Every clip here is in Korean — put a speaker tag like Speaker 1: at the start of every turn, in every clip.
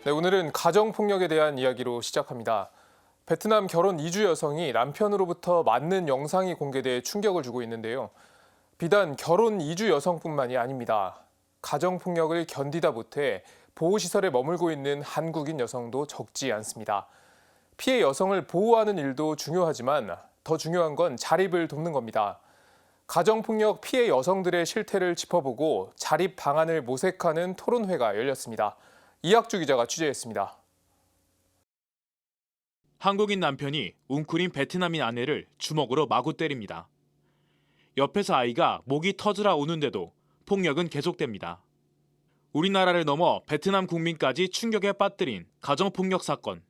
Speaker 1: 네, 오늘은 가정폭력에 대한 이야기로 시작합니다. 베트남 결혼 이주 여성이 남편으로부터 맞는 영상이 공개돼 충격을 주고 있는데요. 비단 결혼 이주 여성뿐만이 아닙니다. 가정폭력을 견디다 못해 보호시설에 머물고 있는 한국인 여성도 적지 않습니다. 피해 여성을 보호하는 일도 중요하지만 더 중요한 건 자립을 돕는 겁니다. 가정폭력 피해 여성들의 실태를 짚어보고 자립 방안을 모색하는 토론회가 열렸습니다. 이학주 기자가 취재했습니다.
Speaker 2: 한국인 남편이 웅크린 베트남인 아내를 주먹으로 마구 때립니다. 옆에서 아이가 목이 터지라 우는데도 폭력은 계속됩니다. 우리나라를 넘어 베트남 국민까지 충격에 빠뜨린 가정폭력 사건.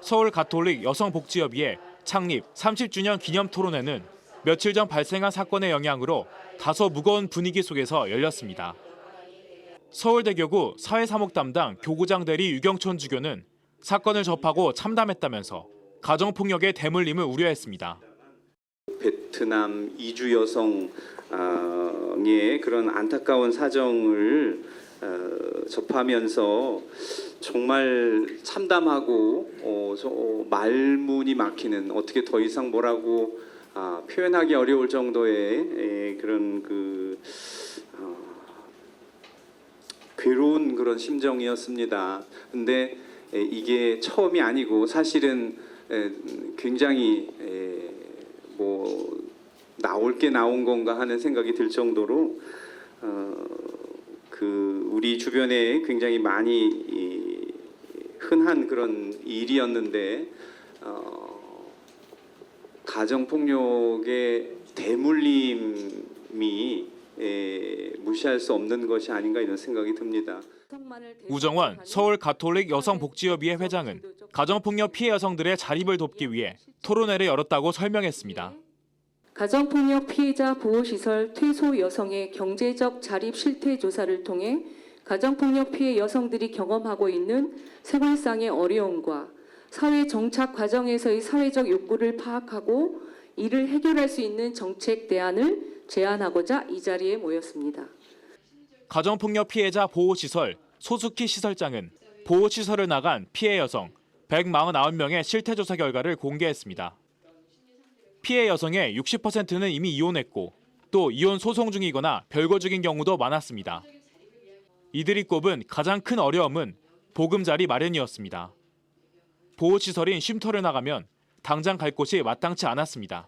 Speaker 2: 서울 가톨릭 여성복지협의회 창립 30주년 기념 토론회는 며칠 전 발생한 사건의 영향으로 다소 무거운 분위기 속에서 열렸습니다. 서울대교구 사회사목 담당 교구장 대리 유경촌 주교는 사건을 접하고 참담했다면서 가정폭력의 대물림을 우려했습니다.
Speaker 3: 베트남 이주 여성의 그런 안타까운 사정을 접하면서 정말 참담하고 말문이 막히는, 어떻게 더 이상 뭐라고 표현하기 어려울 정도의 그런 괴로운 그런 심정이었습니다. 근데 이게 처음이 아니고 사실은 굉장히 나올 게 나온 건가 하는 생각이 들 정도로 우리 주변에 굉장히 많이 흔한 그런 일이었는데, 가정폭력의 대물림이 무시할 수 없는 것이 아닌가 이런 생각이 듭니다.
Speaker 2: 우정원 서울 가톨릭 여성복지협의회 회장은 가정폭력 피해 여성들의 자립을 돕기 위해 토론회를 열었다고 설명했습니다.
Speaker 4: 가정폭력 피해자 보호시설 퇴소 여성의 경제적 자립 실태 조사를 통해 가정폭력 피해 여성들이 경험하고 있는 생활상의 어려움과 사회 정착 과정에서의 사회적 욕구를 파악하고 이를 해결할 수 있는 정책 대안을 제안하고자 이 자리에 모였습니다.
Speaker 2: 가정폭력 피해자 보호시설 소숙희 시설장은 보호시설을 나간 피해 여성 149명의 실태조사 결과를 공개했습니다. 피해 여성의 60%는 이미 이혼했고 또 이혼 소송 중이거나 별거 중인 경우도 많았습니다. 이들이 꼽은 가장 큰 어려움은 보금자리 마련이었습니다. 보호시설인 쉼터를 나가면 당장 갈 곳이 마땅치 않았습니다.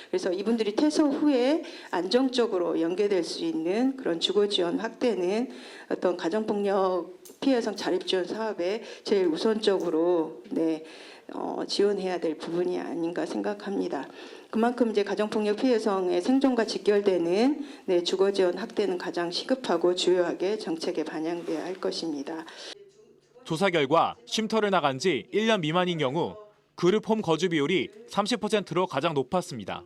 Speaker 5: 그래서 이분들이 퇴소 후에 안정적으로 연계될 수 있는 그런 주거 지원 확대는 어떤 가정폭력 피해 여성 자립 지원 사업에 제일 우선적으로 지원해야 될 부분이 아닌가 생각합니다. 그만큼 이제 가정폭력 피해 여성의 생존과 직결되는 주거 지원 확대는 가장 시급하고 주요하게 정책에 반영돼야 할 것입니다.
Speaker 2: 조사 결과 쉼터를 나간 지 1년 미만인 경우 그룹홈 거주 비율이 30%로 가장 높았습니다.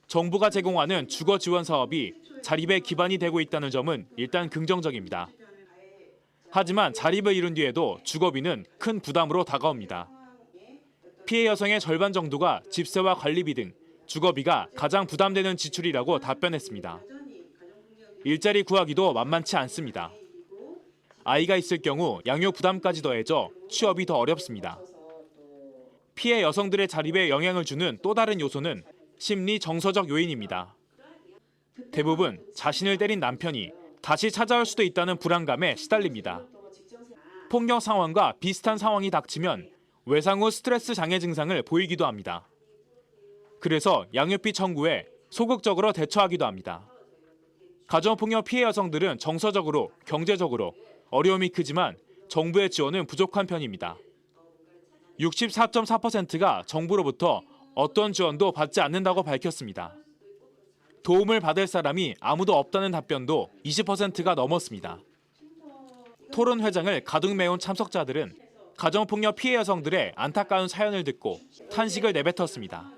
Speaker 2: 정부가 제공하는 주거 지원 사업이 자립의 기반이 되고 있다는 점은 일단 긍정적입니다. 하지만 자립을 이룬 뒤에도 주거비는 큰 부담으로 다가옵니다. 피해 여성의 절반 정도가 집세와 관리비 등 주거비가 가장 부담되는 지출이라고 답변했습니다. 일자리 구하기도 만만치 않습니다. 아이가 있을 경우 양육 부담까지 더해져 취업이 더 어렵습니다. 피해 여성들의 자립에 영향을 주는 또 다른 요소는 심리 정서적 요인입니다. 대부분 자신을 때린 남편이 다시 찾아올 수도 있다는 불안감에 시달립니다. 폭력 상황과 비슷한 상황이 닥치면 외상 후 스트레스 장애 증상을 보이기도 합니다. 그래서 양육비 청구에 소극적으로 대처하기도 합니다. 가정폭력 피해 여성들은 정서적으로, 경제적으로 어려움이 크지만 정부의 지원은 부족한 편입니다. 64.4%가 정부로부터 어떤 지원도 받지 않는다고 밝혔습니다. 도움을 받을 사람이 아무도 없다는 답변도 20%가 넘었습니다. 토론 회장을 가득 메운 참석자들은 가정폭력 피해 여성들의 안타까운 사연을 듣고 탄식을 내뱉었습니다.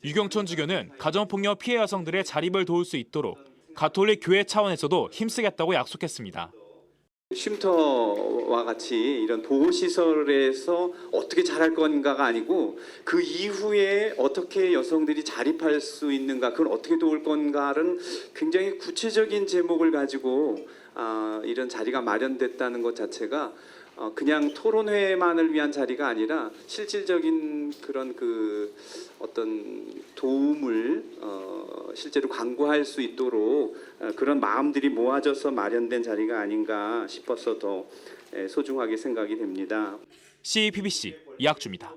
Speaker 2: 유경촌 주교는 가정폭력 피해 여성들의 자립을 도울 수 있도록 가톨릭 교회 차원에서도 힘쓰겠다고 약속했습니다.
Speaker 3: 쉼터와 같이 이런 보호시설에서 어떻게 잘할 건가가 아니고 그 이후에 어떻게 여성들이 자립할 수 있는가, 그걸 어떻게 도울 건가는 굉장히 구체적인 제목을 가지고 이런 자리가 마련됐다는 것 자체가 그냥 토론회만을 위한 자리가 아니라 실질적인 그런 그 어떤 도움을 실제로 강구할 수 있도록 그런 마음들이 모아져서 마련된 자리가 아닌가 싶어서 더 소중하게 생각이 됩니다.
Speaker 2: CPBC 이학주입니다.